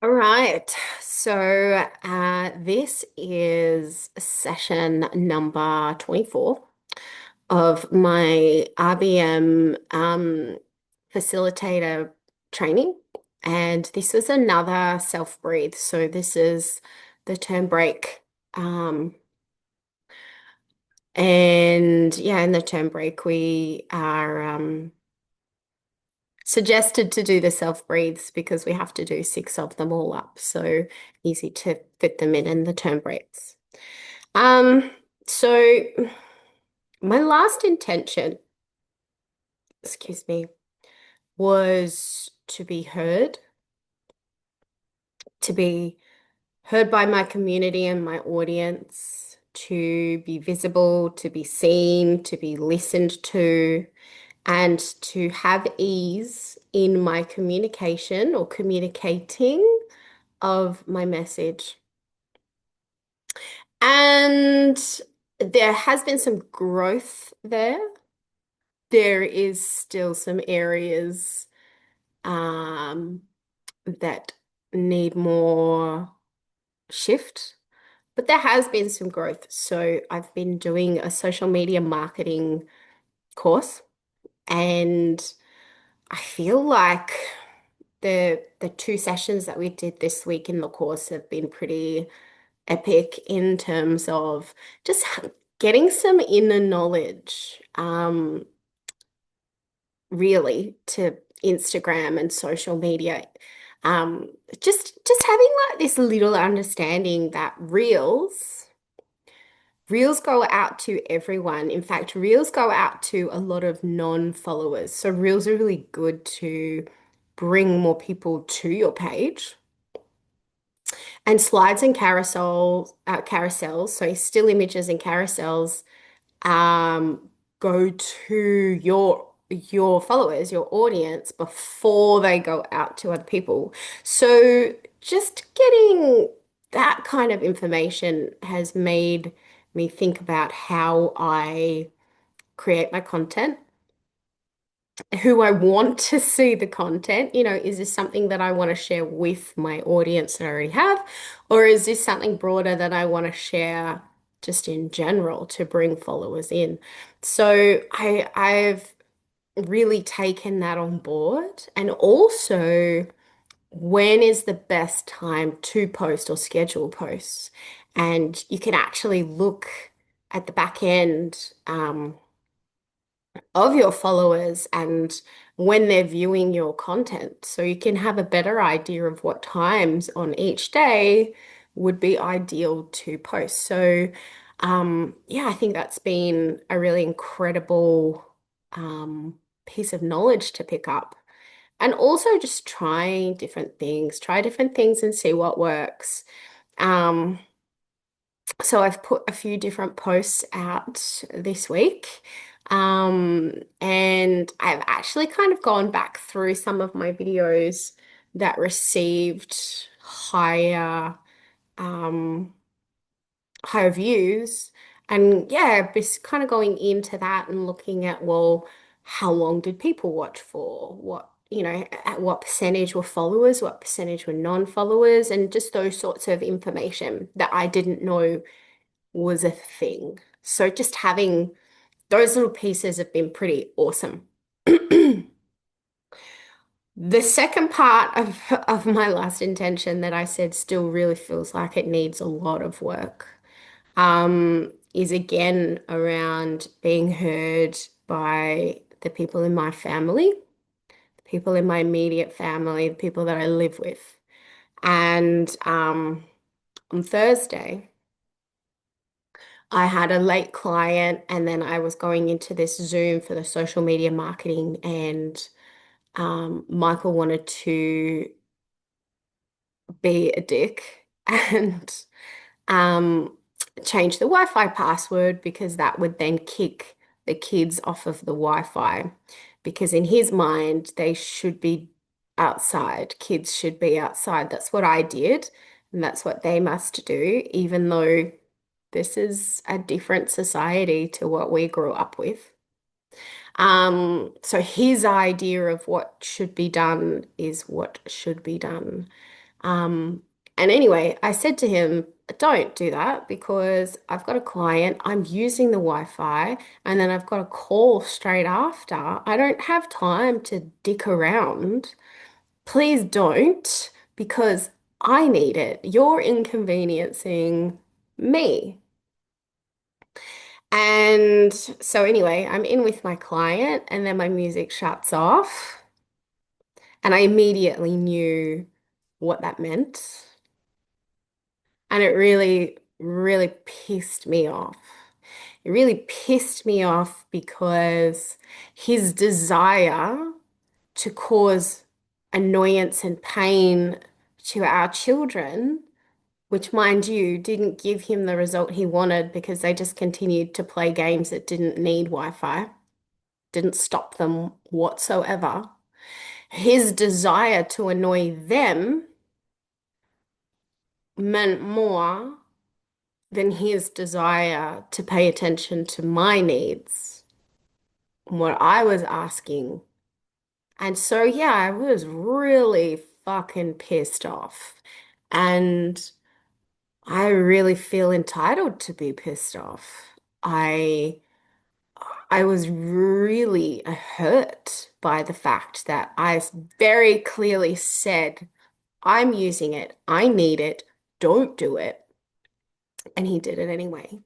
All right. This is session number 24 of my RBM facilitator training. And this is another self-breathe. So this is the term break. Um, and yeah, in the term break, we are suggested to do the self breathes because we have to do six of them all up. So easy to fit them in the term breaks. Um, so my last intention, excuse me, was to be heard, to be heard by my community and my audience, to be visible, to be seen, to be listened to, and to have ease in my communication or communicating of my message. And there has been some growth there. There is still some areas um, that need more shift, but there has been some growth. So I've been doing a social media marketing course, and I feel like the two sessions that we did this week in the course have been pretty epic in terms of just getting some inner knowledge, really, to Instagram and social media. Just having like this little understanding that reels go out to everyone. In fact, reels go out to a lot of non-followers. So reels are really good to bring more people to your page. And slides and carousels, so still images and carousels, go to your followers, your audience before they go out to other people. So just getting that kind of information has made me think about how I create my content, who I want to see the content. Is this something that I want to share with my audience that I already have, or is this something broader that I want to share just in general to bring followers in? So I've really taken that on board, and also when is the best time to post or schedule posts, and you can actually look at the back end. Of your followers and when they're viewing your content. So you can have a better idea of what times on each day would be ideal to post. So, yeah, I think that's been a really incredible piece of knowledge to pick up. And also just try different things and see what works. Um, so I've put a few different posts out this week. And I've actually kind of gone back through some of my videos that received um, higher views. And yeah, just kind of going into that and looking at, well, how long did people watch for? At what percentage were followers, what percentage were non-followers, and just those sorts of information that I didn't know was a thing. So just having those little pieces have been pretty awesome. The second part of my last intention that I said still really feels like it needs a lot of work, is again around being heard by the people in my family, the people in my immediate family, the people that I live with. And on Thursday, I had a late client, and then I was going into this Zoom for the social media marketing, and Michael wanted to be a dick and um, change the Wi-Fi password because that would then kick the kids off of the Wi-Fi. Because in his mind, they should be outside. Kids should be outside. That's what I did, and that's what they must do, even though this is a different society to what we grew up with. So his idea of what should be done is what should be done. Um, and anyway, I said to him, don't do that because I've got a client, I'm using the Wi-Fi, and then I've got a call straight after. I don't have time to dick around. Please don't, because I need it. You're inconveniencing me. And so, anyway, I'm in with my client, and then my music shuts off. And I immediately knew what that meant. And it really, really pissed me off. It really pissed me off because his desire to cause annoyance and pain to our children, which, mind you, didn't give him the result he wanted because they just continued to play games that didn't need Wi-Fi, didn't stop them whatsoever. His desire to annoy them meant more than his desire to pay attention to my needs, what I was asking. And so, yeah, I was really fucking pissed off. And I really feel entitled to be pissed off. I I was really hurt by the fact that I very clearly said, I'm using it, I need it, don't do it. And he did it anyway.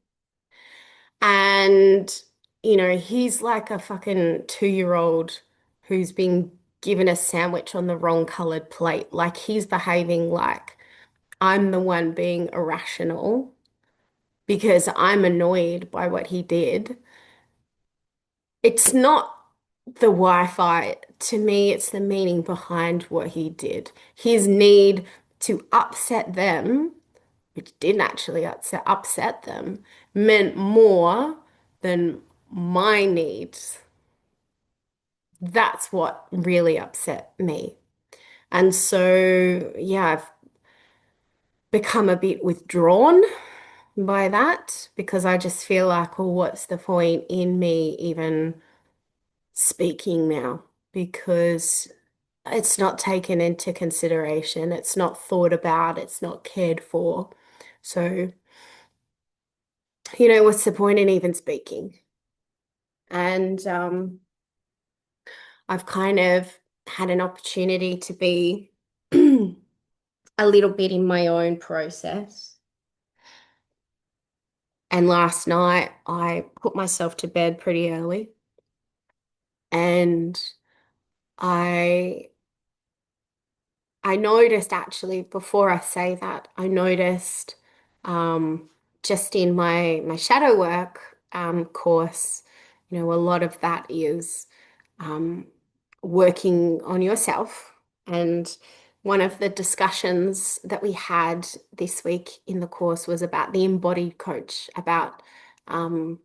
And, he's like a fucking 2-year-old who's been given a sandwich on the wrong colored plate. Like he's behaving like I'm the one being irrational because I'm annoyed by what he did. It's not the Wi-Fi. To me, it's the meaning behind what he did. His need to upset them, which didn't actually upset them, meant more than my needs. That's what really upset me. And so, yeah, I've become a bit withdrawn by that because I just feel like, well, what's the point in me even speaking now? Because it's not taken into consideration, it's not thought about, it's not cared for. So, what's the point in even speaking? And I've kind of had an opportunity to be a little bit in my own process. And last night I put myself to bed pretty early and I I noticed actually before I say that, I noticed um, just in my shadow work course, a lot of that is um, working on yourself. And one of the discussions that we had this week in the course was about the embodied coach, about um,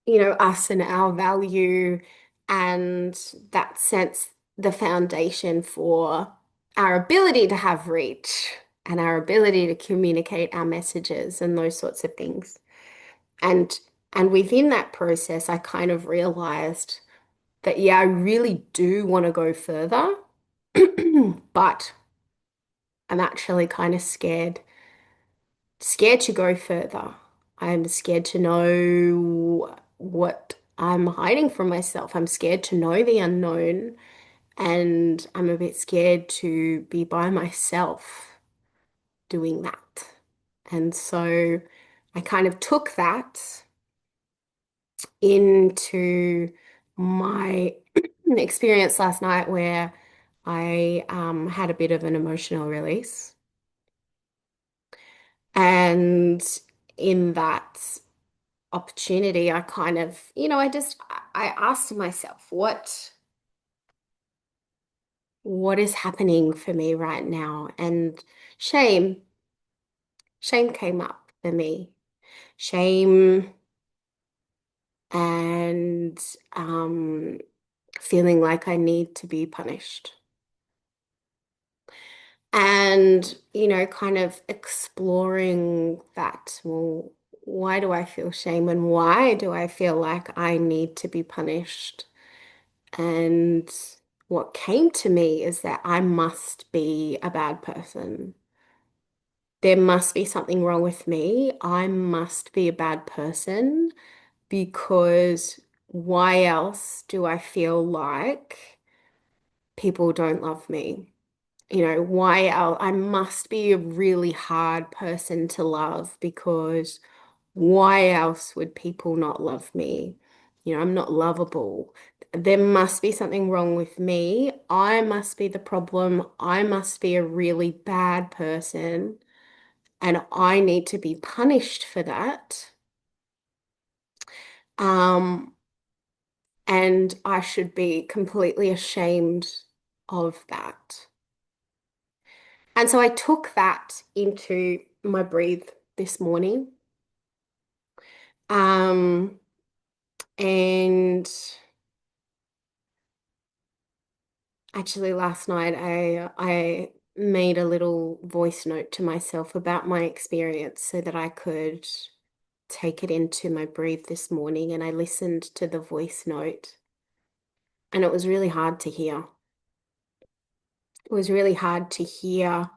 us and our value, and that sense, the foundation for our ability to have reach and our ability to communicate our messages and those sorts of things. And and within that process, I kind of realized that, yeah, I really do want to go further, but I'm actually kind of scared to go further. I'm scared to know what I'm hiding from myself. I'm scared to know the unknown, and I'm a bit scared to be by myself doing that. And so I kind of took that into my experience last night where I had a bit of an emotional release. And in that opportunity, I kind of, I asked myself, what is happening for me right now? And shame, shame came up for me. Shame and feeling like I need to be punished. And, kind of exploring that. Well, why do I feel shame and why do I feel like I need to be punished? And what came to me is that I must be a bad person. There must be something wrong with me. I must be a bad person because why else do I feel like people don't love me? Why else? I must be a really hard person to love because why else would people not love me? I'm not lovable. There must be something wrong with me. I must be the problem. I must be a really bad person, and I need to be punished for that. Um, and I should be completely ashamed of that. And so I took that into my breathe this morning. Um, and actually last night I made a little voice note to myself about my experience so that I could take it into my breathe this morning, and I listened to the voice note, and it was really hard to hear. It was really hard to hear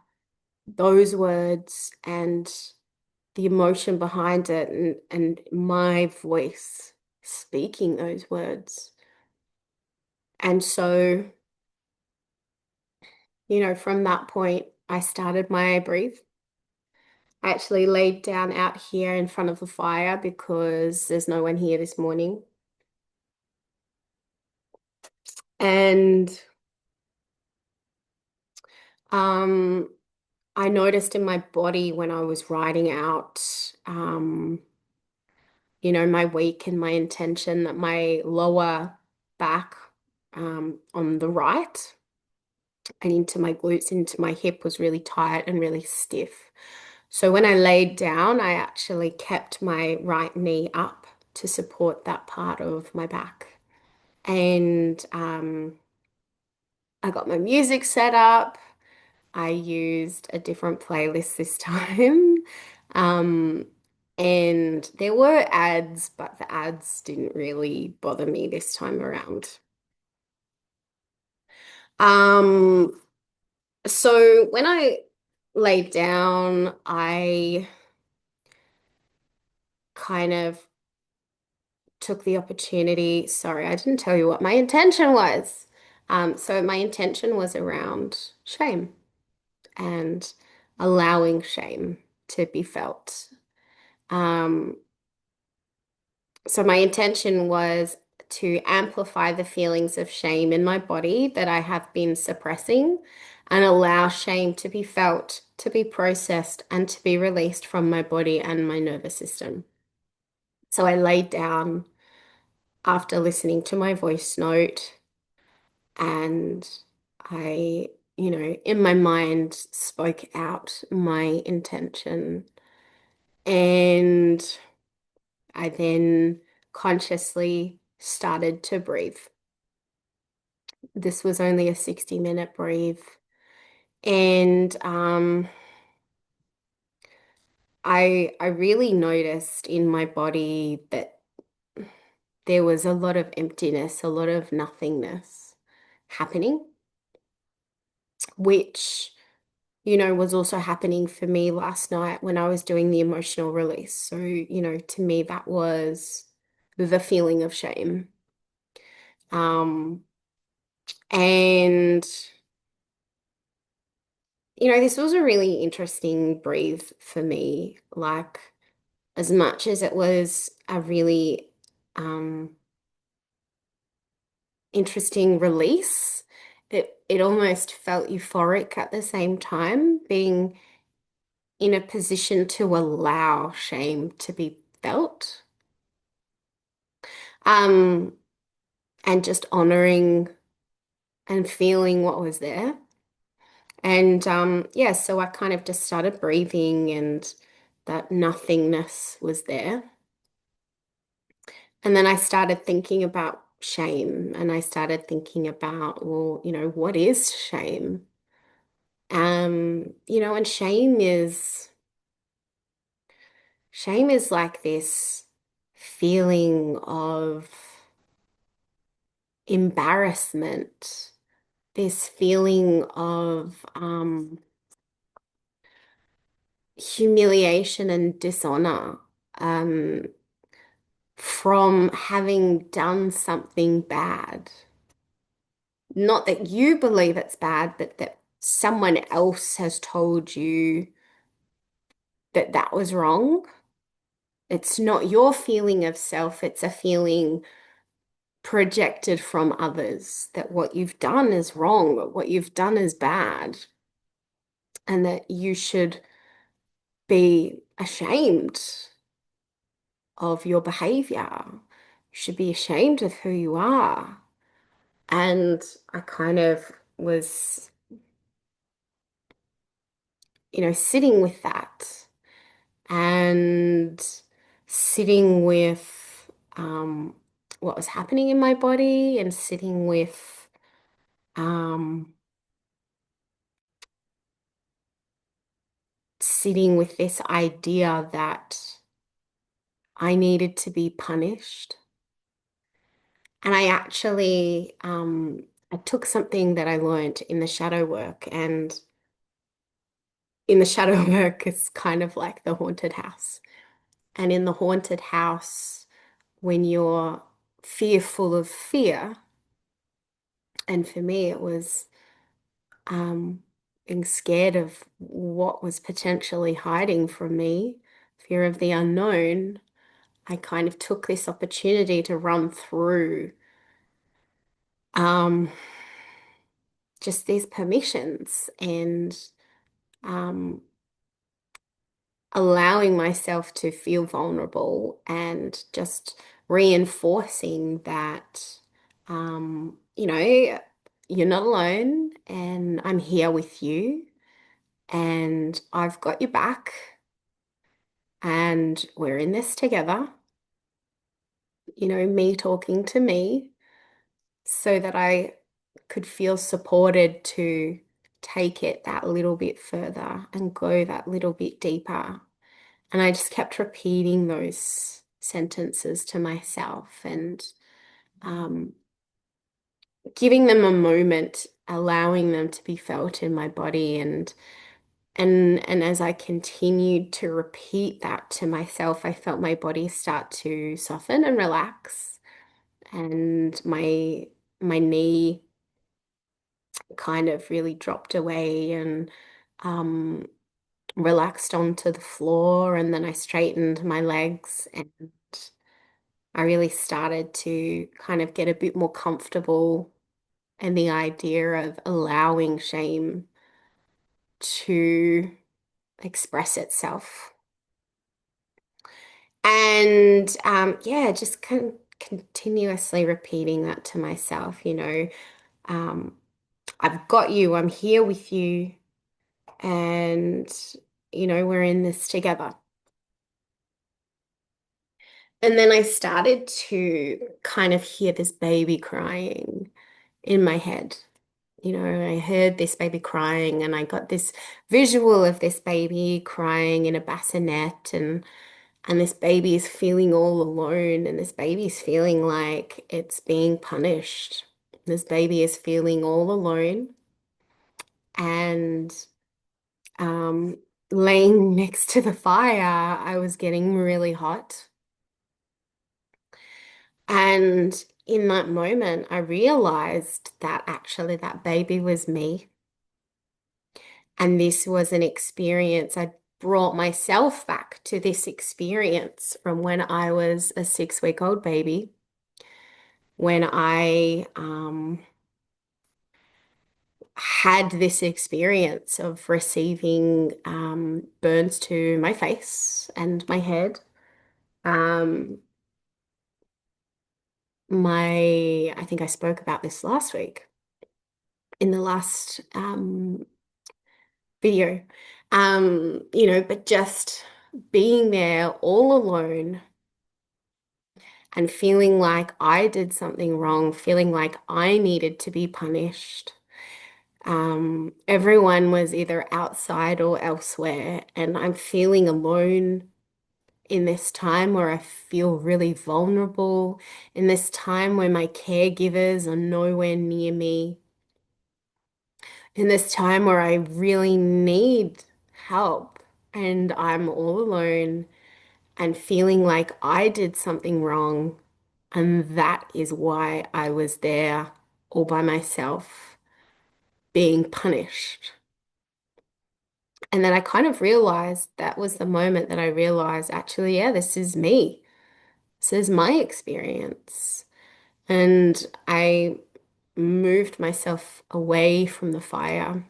those words and the emotion behind it, and my voice speaking those words. And so, from that point, I started my breathe. I actually laid down out here in front of the fire because there's no one here this morning. And um, I noticed in my body when I was writing out, my week and my intention, that my lower back on the right and into my glutes, into my hip was really tight and really stiff. So when I laid down, I actually kept my right knee up to support that part of my back. And I got my music set up. I used a different playlist this time. Um, and there were ads, but the ads didn't really bother me this time around. Um, so when I laid down, I kind of took the opportunity. Sorry, I didn't tell you what my intention was. So my intention was around shame and allowing shame to be felt. Um, so my intention was to amplify the feelings of shame in my body that I have been suppressing and allow shame to be felt, to be processed, and to be released from my body and my nervous system. So I laid down after listening to my voice note, and I, in my mind spoke out my intention. And I then consciously started to breathe. This was only a 60-minute breathe. And I really noticed in my body that there was a lot of emptiness, a lot of nothingness happening, which was also happening for me last night when I was doing the emotional release. So, to me, that was the feeling of shame. Um, and, this was a really interesting breathe for me. Like, as much as it was a really interesting release, it almost felt euphoric at the same time, being in a position to allow shame to be felt. Um, and just honoring and feeling what was there. And yeah, so I kind of just started breathing, and that nothingness was there. And then I started thinking about shame, and I started thinking about, well, what is shame? And shame is like this feeling of embarrassment, this feeling of humiliation and dishonor um, from having done something bad. Not that you believe it's bad, but that someone else has told you that that was wrong. It's not your feeling of self, it's a feeling projected from others that what you've done is wrong, what you've done is bad, and that you should be ashamed of your behavior. You should be ashamed of who you are. And I kind of was, sitting with that and sitting with what was happening in my body and um, sitting with this idea that I needed to be punished. And I took something that I learned in the shadow work, and in the shadow work, it's kind of like the haunted house. And in the haunted house, when you're fearful of fear, and for me, it was being scared of what was potentially hiding from me, fear of the unknown. I kind of took this opportunity to run through um, just these permissions and um, allowing myself to feel vulnerable and just reinforcing that, you're not alone and I'm here with you and I've got your back and we're in this together, me talking to me so that I could feel supported to take it that little bit further and go that little bit deeper. And I just kept repeating those sentences to myself and um, giving them a moment, allowing them to be felt in my body. And as I continued to repeat that to myself, I felt my body start to soften and relax, and my knee kind of really dropped away and um, relaxed onto the floor. And then I straightened my legs and I really started to kind of get a bit more comfortable in the idea of allowing shame to express itself. And yeah, just continuously repeating that to myself, um, I've got you, I'm here with you, and, we're in this together. And then I started to kind of hear this baby crying in my head. I heard this baby crying, and I got this visual of this baby crying in a bassinet, and this baby is feeling all alone, and this baby is feeling like it's being punished. This baby is feeling all alone, and um, laying next to the fire, I was getting really hot. And in that moment, I realized that actually that baby was me. And this was an experience. I brought myself back to this experience from when I was a 6-week-old baby, when I had this experience of receiving burns to my face and my head. Um, I think I spoke about this last week in the last video. But just being there all alone and feeling like I did something wrong, feeling like I needed to be punished. Everyone was either outside or elsewhere, and I'm feeling alone in this time where I feel really vulnerable, in this time where my caregivers are nowhere near me. in this time where I really need help and I'm all alone and feeling like I did something wrong. And that is why I was there all by myself being punished. And then I kind of realized that was the moment that I realized actually, yeah, this is me. This is my experience. And I moved myself away from the fire.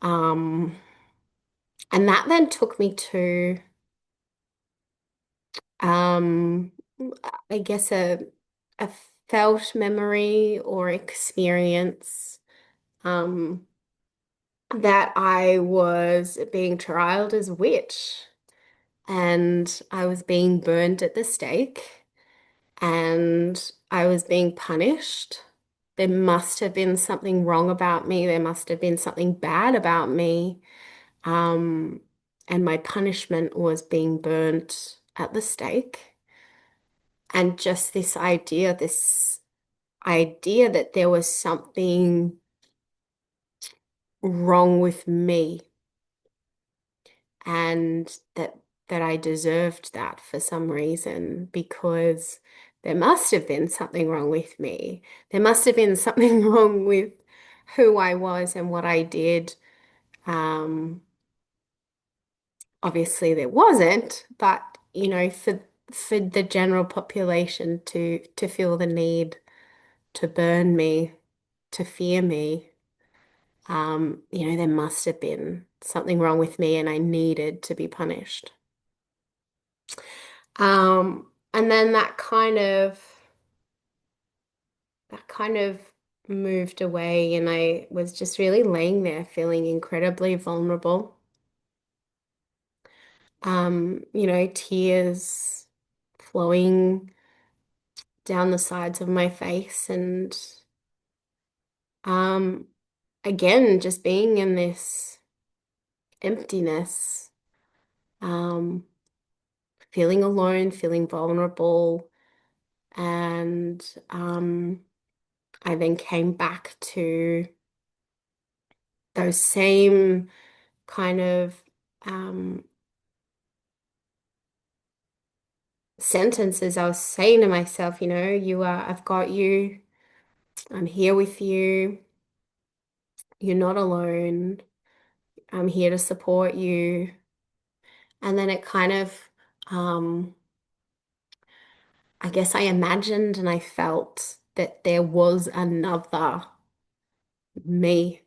Um, and that then took me to, um, I guess a felt memory or experience, um, that I was being trialed as a witch and I was being burned at the stake and I was being punished. There must have been something wrong about me. There must have been something bad about me. Um, and my punishment was being burnt at the stake. And just this idea that there was something wrong with me and that I deserved that for some reason because there must have been something wrong with me. There must have been something wrong with who I was and what I did. Um, Obviously there wasn't, but for the general population to feel the need to burn me, to fear me, there must have been something wrong with me and I needed to be punished. And then that kind of moved away, and I was just really laying there feeling incredibly vulnerable. Tears flowing down the sides of my face, and um, again, just being in this emptiness, um, feeling alone, feeling vulnerable, and I then came back to those same kind of um, sentences I was saying to myself, I've got you, I'm here with you, you're not alone, I'm here to support you. And then it kind of, um, I guess I imagined and I felt that there was another me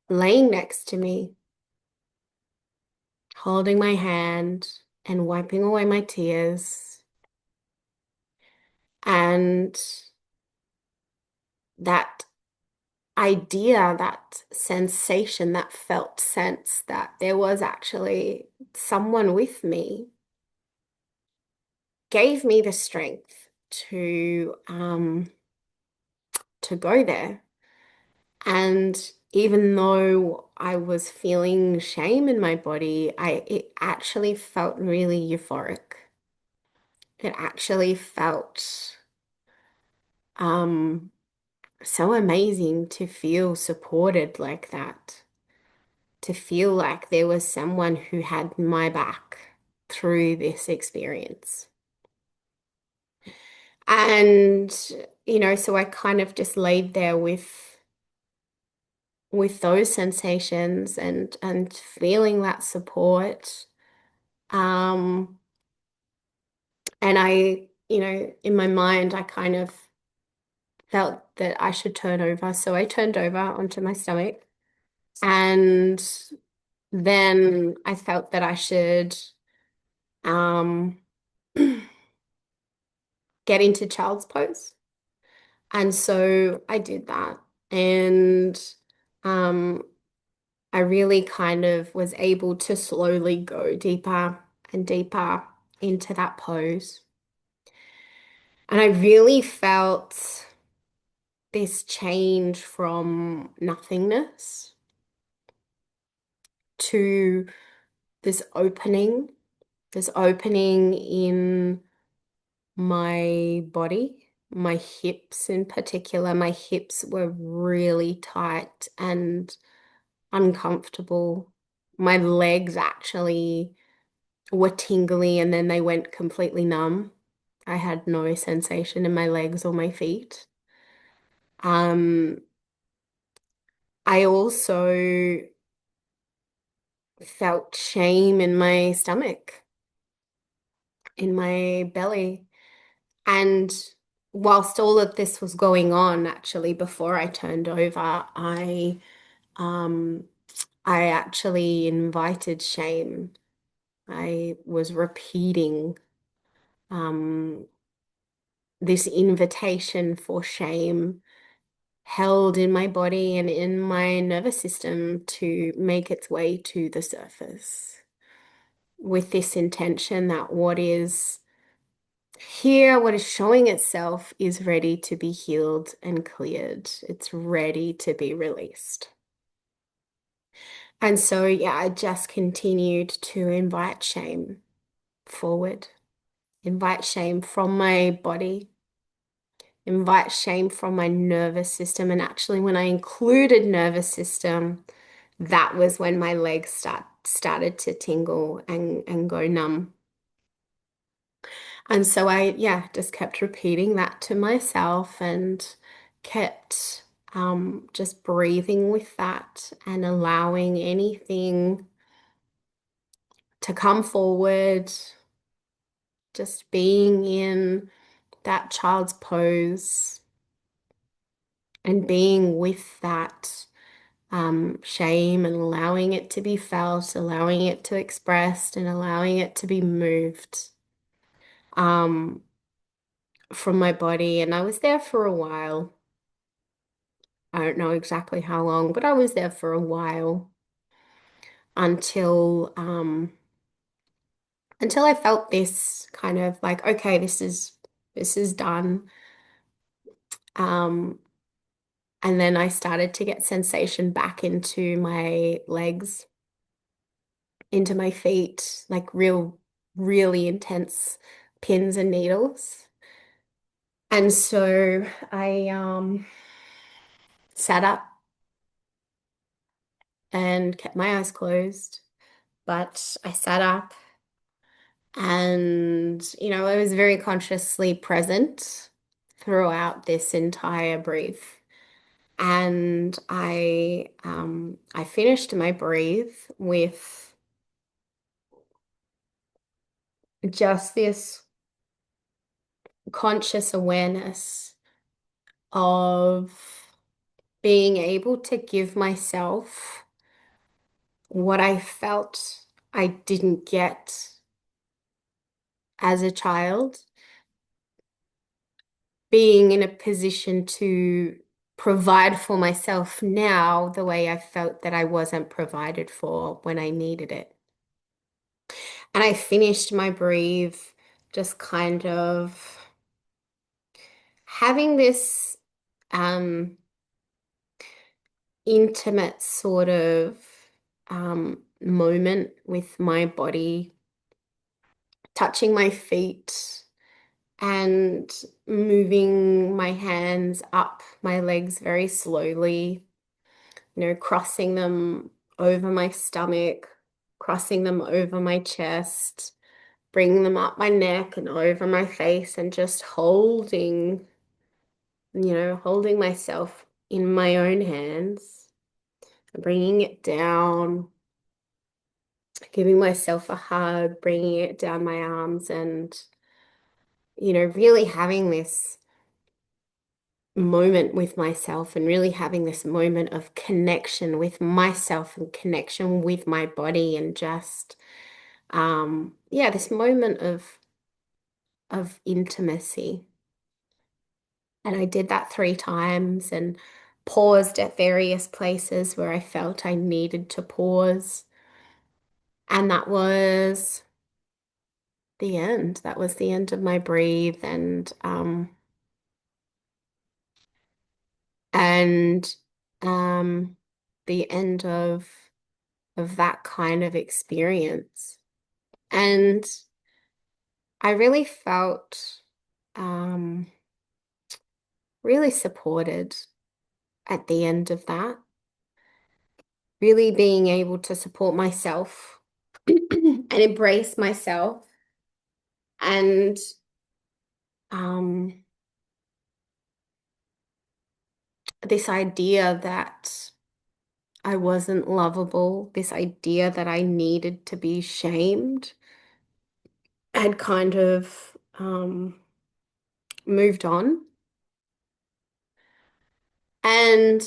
laying next to me, holding my hand and wiping away my tears. And that idea, that sensation, that felt sense that there was actually someone with me gave me the strength to go there. And even though I was feeling shame in my body, it actually felt really euphoric. It actually felt um so amazing to feel supported like that, to feel like there was someone who had my back through this experience. And, so I kind of just laid there with those sensations and feeling that support. Um, and in my mind, I kind of felt that I should turn over. So I turned over onto my stomach. And then I felt that I should um, get into child's pose. And so I did that. And um, I really kind of was able to slowly go deeper and deeper into that pose. And I really felt this change from nothingness to this opening, this opening in my body. my hips in particular. My hips were really tight and uncomfortable. My legs actually were tingly and then they went completely numb. I had no sensation in my legs or my feet. Um, I also felt shame in my stomach, in my belly. And whilst all of this was going on, actually, before I turned over, um I actually invited shame. I was repeating um this invitation for shame held in my body and in my nervous system to make its way to the surface with this intention that what is here, what is showing itself is ready to be healed and cleared. It's ready to be released. And so, yeah, I just continued to invite shame forward, invite shame from my body, invite shame from my nervous system. And actually, when I included nervous system, that was when my legs started to tingle and go numb. And so I, yeah, just kept repeating that to myself and kept just breathing with that and allowing anything to come forward, just being in that child's pose and being with that shame and allowing it to be felt, allowing it to expressed, and allowing it to be moved um, from my body. And I was there for a while. I don't know exactly how long, but I was there for a while until until I felt this kind of like, okay, this is done. Um, and then I started to get sensation back into my legs, into my feet, like really intense pins and needles. And so I sat up and kept my eyes closed, but I sat up and, I was very consciously present throughout this entire brief. And I finished my breathe with just this conscious awareness of being able to give myself what I felt I didn't get as a child, being in a position to provide for myself now the way I felt that I wasn't provided for when I needed it. And I finished my breathe just kind of having this um, intimate sort of moment with my body, touching my feet and moving my hands up my legs very slowly, crossing them over my stomach, crossing them over my chest, bringing them up my neck and over my face, and just holding myself in my own hands, bringing it down, giving myself a hug, bringing it down my arms, and, really having this moment with myself and really having this moment of connection with myself and connection with my body and just yeah, this moment of intimacy. And I did that 3 times and paused at various places where I felt I needed to pause. And that was the end. That was the end of my breathe and um the end of that kind of experience. And I really felt um really supported at the end of that. Really being able to support myself and embrace myself and um, this idea that I wasn't lovable, this idea that I needed to be shamed had kind of moved on. And,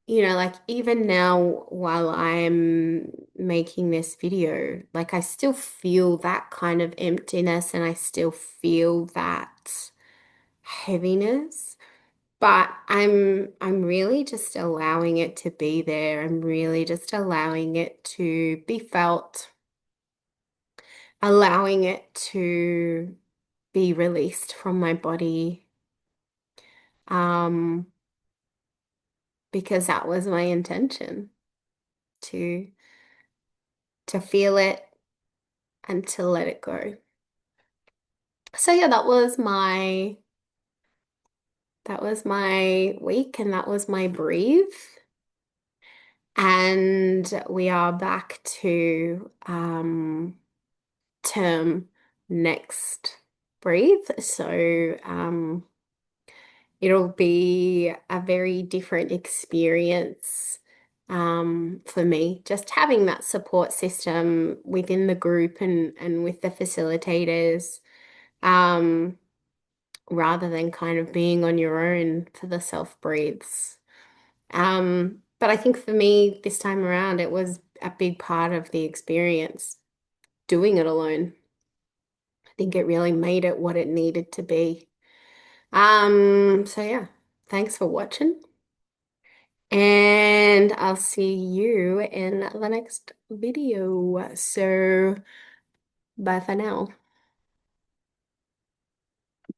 like even now while I'm making this video, like I still feel that kind of emptiness and I still feel that heaviness. But I'm really just allowing it to be there. I'm really just allowing it to be felt, allowing it to be released from my body. Um, because that was my intention to to feel it and to let it go. So yeah, that was my week and that was my breathe. And we are back to term next breathe. So it'll be a very different experience for me. Just having that support system within the group and with the facilitators, um, rather than kind of being on your own for the self breathes. But I think for me this time around, it was a big part of the experience doing it alone. I think it really made it what it needed to be. So yeah, thanks for watching, and I'll see you in the next video. So bye for now.